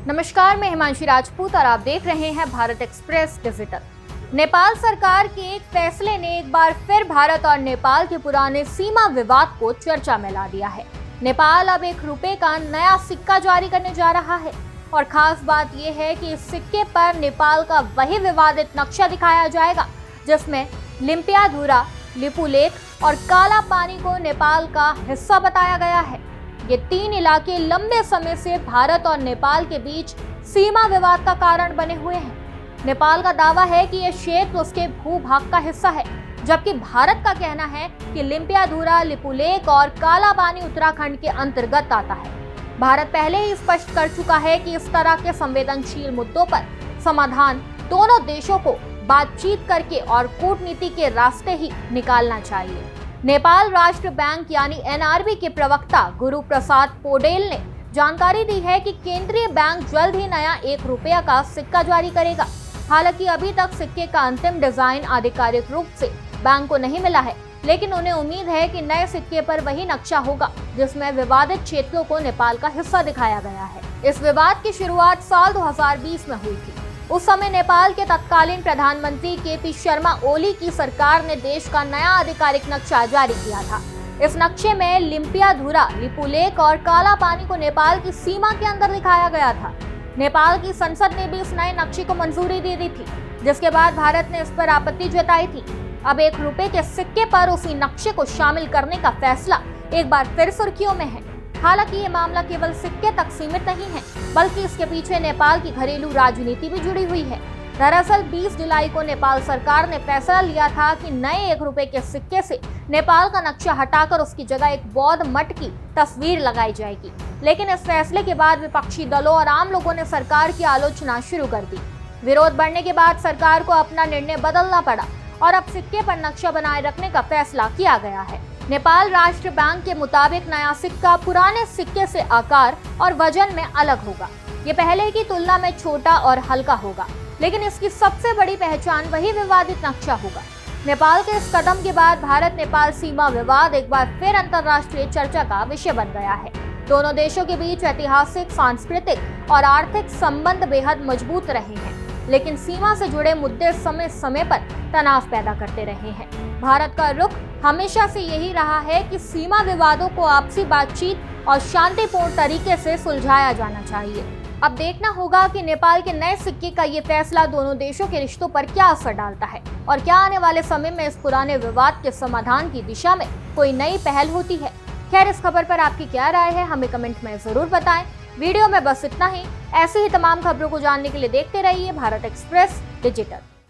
नमस्कार, मैं हिमांशी राजपूत और आप देख रहे हैं भारत एक्सप्रेस डिजिटल। नेपाल सरकार के एक फैसले ने एक बार फिर भारत और नेपाल के पुराने सीमा विवाद को चर्चा में ला दिया है। नेपाल अब ₹1 का नया सिक्का जारी करने जा रहा है और खास बात यह है कि इस सिक्के पर नेपाल का वही विवादित नक्शा दिखाया जाएगा जिसमें लिम्पियाधुरा, लिपुलेख और काला पानी को नेपाल का हिस्सा बताया गया है। ये तीन इलाके लंबे समय से भारत और नेपाल के बीच सीमा विवाद का कारण बने हुए हैं। नेपाल का दावा है कि यह क्षेत्र उसके भूभाग का हिस्सा है, जबकि भारत का कहना है कि लिम्पियाधुरा, लिपुलेख और काला पानी उत्तराखंड के अंतर्गत आता है। भारत पहले ही स्पष्ट कर चुका है कि इस तरह के संवेदनशील मुद्दों पर समाधान दोनों देशों को बातचीत करके और कूटनीति के रास्ते ही निकालना चाहिए। नेपाल राष्ट्र बैंक यानी NRB के प्रवक्ता गुरु प्रसाद पौडेल ने जानकारी दी है कि केंद्रीय बैंक जल्द ही नया ₹1 का सिक्का जारी करेगा। हालांकि अभी तक सिक्के का अंतिम डिजाइन आधिकारिक रूप से बैंक को नहीं मिला है, लेकिन उन्हें उम्मीद है कि नए सिक्के पर वही नक्शा होगा जिसमें विवादित क्षेत्रों को नेपाल का हिस्सा दिखाया गया है। इस विवाद की शुरुआत साल 2020 में हुई थी। उस समय नेपाल के तत्कालीन प्रधानमंत्री KP शर्मा ओली की सरकार ने देश का नया आधिकारिक नक्शा जारी किया था। इस नक्शे में लिम्पियाधुरा, लिपुलेख और काला पानी को नेपाल की सीमा के अंदर दिखाया गया था। नेपाल की संसद ने भी इस नए नक्शे को मंजूरी दे दी थी, जिसके बाद भारत ने इस पर आपत्ति जताई थी। अब ₹1 के सिक्के पर उसी नक्शे को शामिल करने का फैसला एक बार फिर सुर्खियों में है। हालांकि ये मामला केवल सिक्के तक सीमित नहीं है, बल्कि इसके पीछे नेपाल की घरेलू राजनीति भी जुड़ी हुई है। दरअसल 20 जुलाई को नेपाल सरकार ने फैसला लिया था कि नए ₹1 के सिक्के से नेपाल का नक्शा हटाकर उसकी जगह एक बौद्ध मठ की तस्वीर लगाई जाएगी। लेकिन इस फैसले के बाद विपक्षी दलों और आम लोगों ने सरकार की आलोचना शुरू कर दी। विरोध बढ़ने के बाद सरकार को अपना निर्णय बदलना पड़ा और अब सिक्के पर नक्शा बनाए रखने का फैसला किया गया है। नेपाल राष्ट्र बैंक के मुताबिक नया सिक्का पुराने सिक्के से आकार और वजन में अलग होगा। ये पहले की तुलना में छोटा और हल्का होगा, लेकिन इसकी सबसे बड़ी पहचान वही विवादित नक्शा होगा। नेपाल के इस कदम के बाद भारत नेपाल सीमा विवाद एक बार फिर अंतर्राष्ट्रीय चर्चा का विषय बन गया है। दोनों देशों के बीच ऐतिहासिक, सांस्कृतिक और आर्थिक संबंध बेहद मजबूत रहे हैं, लेकिन सीमा से जुड़े मुद्दे समय समय पर तनाव पैदा करते रहे हैं। भारत का रुख हमेशा से यही रहा है कि सीमा विवादों को आपसी बातचीत और शांतिपूर्ण तरीके से सुलझाया जाना चाहिए। अब देखना होगा कि नेपाल के नए सिक्के का ये फैसला दोनों देशों के रिश्तों पर क्या असर डालता है और क्या आने वाले समय में इस पुराने विवाद के समाधान की दिशा में कोई नई पहल होती है। खैर, इस खबर पर आपकी क्या राय है, हमें कमेंट में जरूर बताएं। वीडियो में बस इतना ही। ऐसे ही तमाम खबरों को जानने के लिए देखते रहिए भारत एक्सप्रेस डिजिटल।